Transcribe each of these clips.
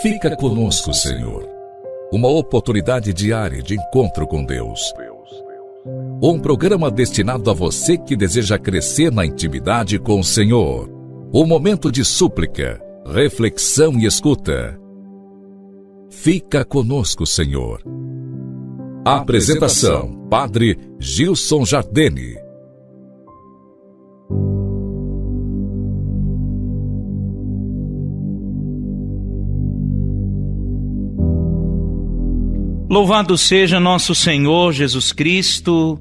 Fica conosco, Senhor. Uma oportunidade diária de encontro com Deus. Um programa destinado a você que deseja crescer na intimidade com o Senhor. Um momento de súplica, reflexão e escuta. Fica conosco, Senhor. Apresentação: Padre Gilson Jardini. Louvado seja nosso Senhor Jesus Cristo,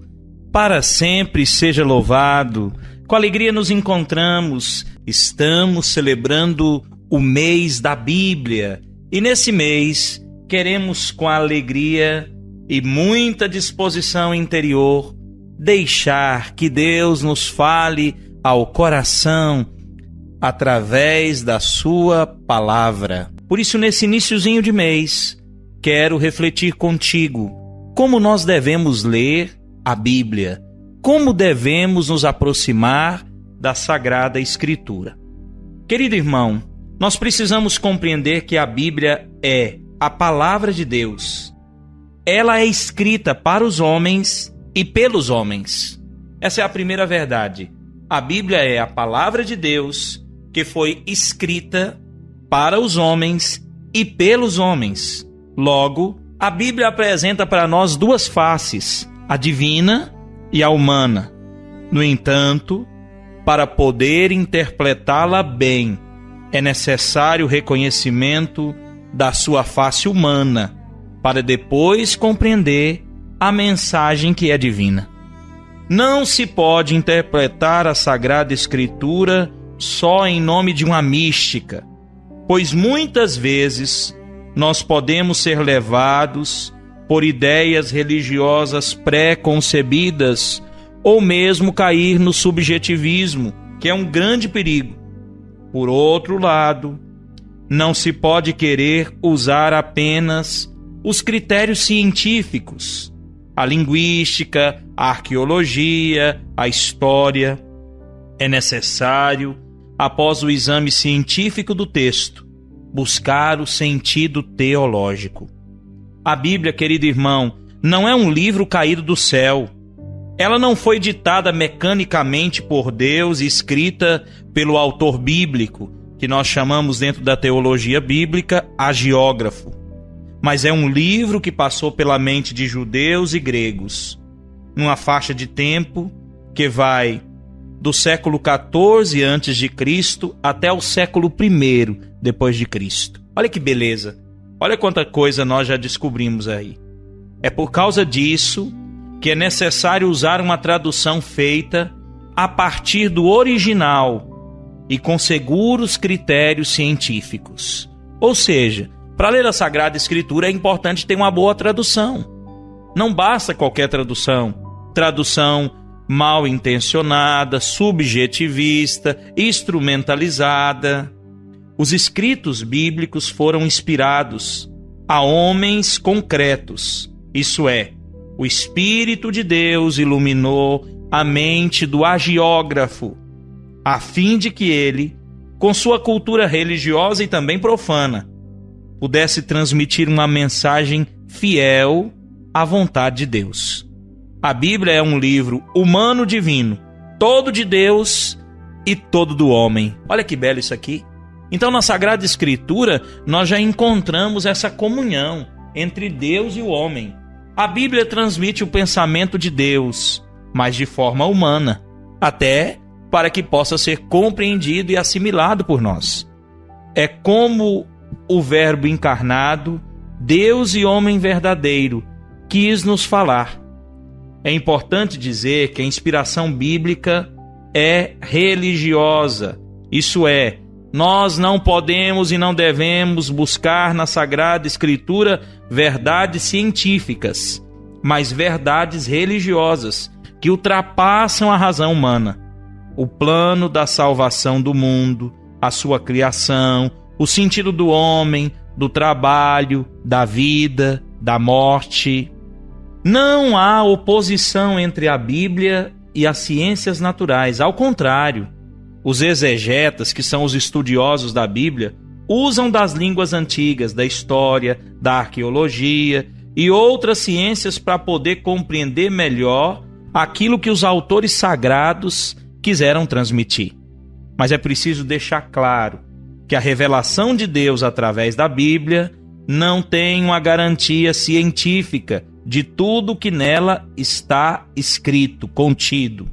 para sempre seja louvado. Com alegria nos encontramos, estamos celebrando o mês da Bíblia. E nesse mês, queremos com alegria e muita disposição interior, deixar que Deus nos fale ao coração através da sua palavra. Por isso, nesse iniciozinho de mês, quero refletir contigo como nós devemos ler a Bíblia, como devemos nos aproximar da Sagrada Escritura. Querido irmão, nós precisamos compreender que a Bíblia é a palavra de Deus. Ela é escrita para os homens e pelos homens. Essa é a primeira verdade. A Bíblia é a palavra de Deus que foi escrita para os homens e pelos homens. Logo, a Bíblia apresenta para nós duas faces, a divina e a humana. No entanto, para poder interpretá-la bem, é necessário o reconhecimento da sua face humana, para depois compreender a mensagem que é divina. Não se pode interpretar a Sagrada Escritura só em nome de uma mística, pois muitas vezes nós podemos ser levados por ideias religiosas pré-concebidas ou mesmo cair no subjetivismo, que é um grande perigo. Por outro lado, não se pode querer usar apenas os critérios científicos, a linguística, a arqueologia, a história. É necessário, após o exame científico do texto, buscar o sentido teológico. A Bíblia, querido irmão, não é um livro caído do céu. Ela não foi ditada mecanicamente por Deus e escrita pelo autor bíblico, que nós chamamos dentro da teologia bíblica hagiógrafo. Mas é um livro que passou pela mente de judeus e gregos, numa faixa de tempo que vai do século XIV a.C. até o século I depois de Cristo. Olha que beleza! Olha quanta coisa nós já descobrimos aí. É por causa disso que é necessário usar uma tradução feita a partir do original e com seguros critérios científicos. Ou seja, para ler a Sagrada Escritura é importante ter uma boa tradução. Não basta qualquer tradução. Tradução mal intencionada, subjetivista, instrumentalizada. Os escritos bíblicos foram inspirados a homens concretos, isso é, o Espírito de Deus iluminou a mente do hagiógrafo, a fim de que ele, com sua cultura religiosa e também profana, pudesse transmitir uma mensagem fiel à vontade de Deus. A Bíblia é um livro humano-divino, todo de Deus e todo do homem. Olha que belo isso aqui. Então, na Sagrada Escritura, nós já encontramos essa comunhão entre Deus e o homem. A Bíblia transmite o pensamento de Deus, mas de forma humana, até para que possa ser compreendido e assimilado por nós. É como o Verbo encarnado, Deus e homem verdadeiro, quis nos falar. É importante dizer que a inspiração bíblica é religiosa, isso é, nós não podemos e não devemos buscar na Sagrada Escritura verdades científicas, mas verdades religiosas que ultrapassam a razão humana. O plano da salvação do mundo, a sua criação, o sentido do homem, do trabalho, da vida, da morte. Não há oposição entre a Bíblia e as ciências naturais, ao contrário. Os exegetas, que são os estudiosos da Bíblia, usam das línguas antigas, da história, da arqueologia e outras ciências para poder compreender melhor aquilo que os autores sagrados quiseram transmitir. Mas é preciso deixar claro que a revelação de Deus através da Bíblia não tem uma garantia científica de tudo que nela está escrito, contido.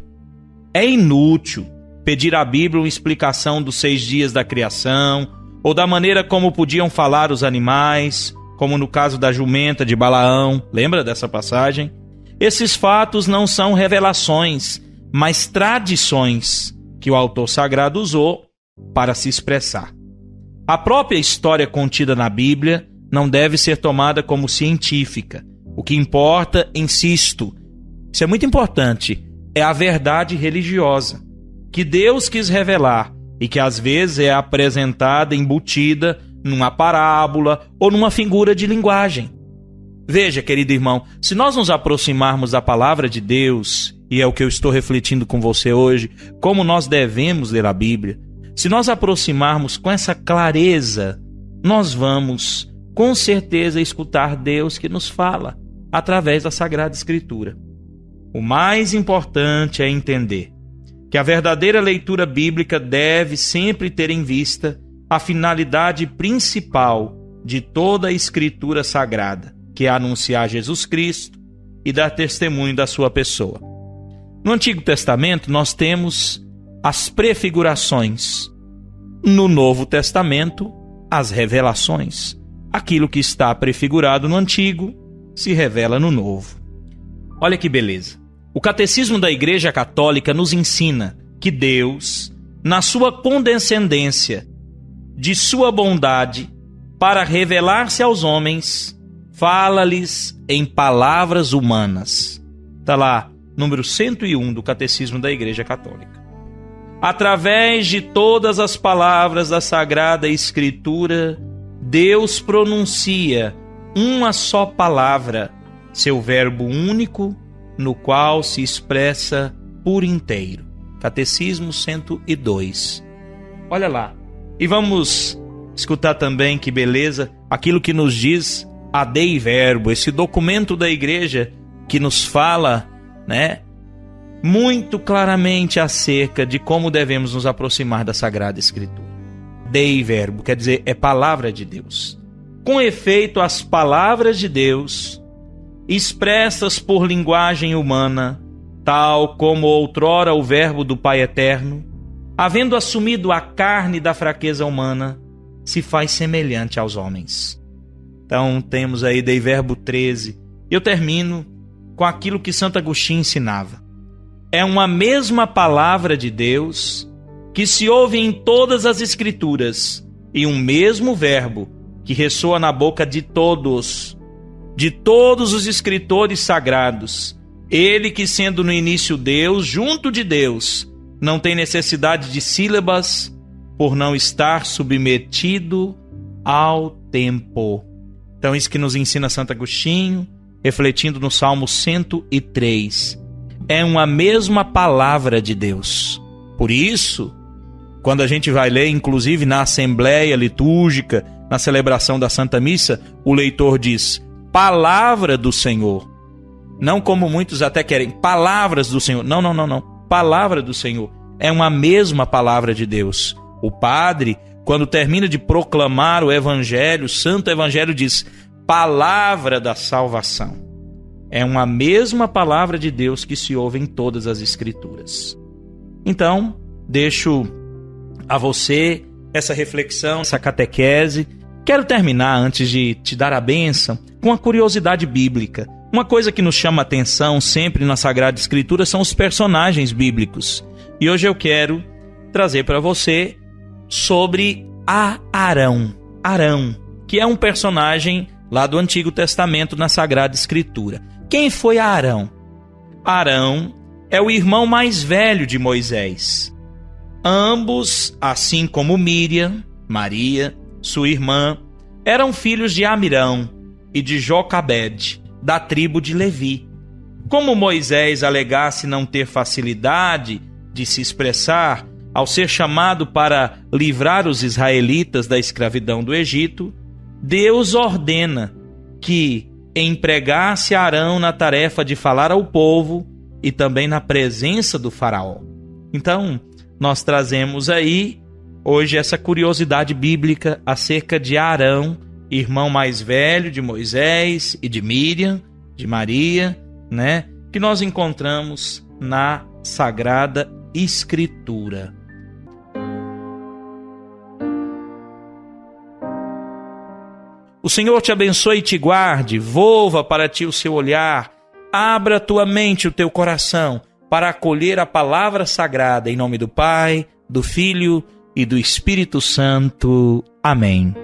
É inútil pedir à Bíblia uma explicação dos 6 dias da criação, ou da maneira como podiam falar os animais, como no caso da jumenta de Balaão. Lembra dessa passagem? Esses fatos não são revelações, mas tradições que o autor sagrado usou para se expressar. A própria história contida na Bíblia não deve ser tomada como científica. O que importa, insisto, isso é muito importante, é a verdade religiosa, que Deus quis revelar e que às vezes é apresentada embutida numa parábola ou numa figura de linguagem. Veja, querido irmão, se nós nos aproximarmos da palavra de Deus, e é o que eu estou refletindo com você hoje, como nós devemos ler a Bíblia, se nós aproximarmos com essa clareza, nós vamos, com certeza, escutar Deus que nos fala através da Sagrada Escritura. O mais importante é entender que a verdadeira leitura bíblica deve sempre ter em vista a finalidade principal de toda a Escritura Sagrada, que é anunciar Jesus Cristo e dar testemunho da sua pessoa. No Antigo Testamento, nós temos as prefigurações. No Novo Testamento, as revelações. Aquilo que está prefigurado no Antigo se revela no Novo. Olha que beleza. O Catecismo da Igreja Católica nos ensina que Deus, na sua condescendência, de sua bondade, para revelar-se aos homens, fala-lhes em palavras humanas. Está lá, número 101 do Catecismo da Igreja Católica. Através de todas as palavras da Sagrada Escritura, Deus pronuncia uma só palavra, seu verbo único, no qual se expressa por inteiro. Catecismo 102. Olha lá. E vamos escutar também, que beleza, aquilo que nos diz a Dei Verbo, esse documento da igreja que nos fala, muito claramente acerca de como devemos nos aproximar da Sagrada Escritura. Dei Verbo, quer dizer, é palavra de Deus. Com efeito, as palavras de Deus, expressas por linguagem humana, tal como outrora o Verbo do Pai Eterno, havendo assumido a carne da fraqueza humana, se faz semelhante aos homens. Então temos aí Dei Verbo 13. Eu termino com aquilo que Santo Agostinho ensinava. É uma mesma palavra de Deus que se ouve em todas as Escrituras, e um mesmo verbo que ressoa na boca de todos os escritores sagrados. Ele que, sendo no início Deus, junto de Deus, não tem necessidade de sílabas, por não estar submetido ao tempo. Então isso que nos ensina Santo Agostinho, refletindo no Salmo 103. É uma mesma palavra de Deus. Por isso, quando a gente vai ler, inclusive na Assembleia Litúrgica, na celebração da Santa Missa, o leitor diz, palavra do Senhor. Não como muitos até querem, palavras do Senhor. Não. Palavra do Senhor. É uma mesma palavra de Deus. O padre, quando termina de proclamar o Evangelho, o Santo Evangelho diz, palavra da salvação. É uma mesma palavra de Deus que se ouve em todas as Escrituras. Então, deixo a você essa reflexão, essa catequese. Quero terminar, antes de te dar a bênção, com uma curiosidade bíblica. Uma coisa que nos chama a atenção sempre na Sagrada Escritura são os personagens bíblicos. E hoje eu quero trazer para você sobre Arão. Arão, que é um personagem lá do Antigo Testamento na Sagrada Escritura. Quem foi Arão? Arão é o irmão mais velho de Moisés. Ambos, assim como Míriam, Maria, sua irmã, eram filhos de Amirão e de Jocabede, da tribo de Levi. Como Moisés alegasse não ter facilidade de se expressar, ao ser chamado para livrar os israelitas da escravidão do Egito, Deus ordena que empregasse Arão na tarefa de falar ao povo e também na presença do faraó. Então, nós trazemos aí hoje essa curiosidade bíblica acerca de Arão, irmão mais velho de Moisés e de Miriam, de Maria, né? Que nós encontramos na Sagrada Escritura. O Senhor te abençoe e te guarde, volva para ti o seu olhar, abra a tua mente e o teu coração para acolher a palavra sagrada, em nome do Pai, do Filho e do Espírito Santo. Amém.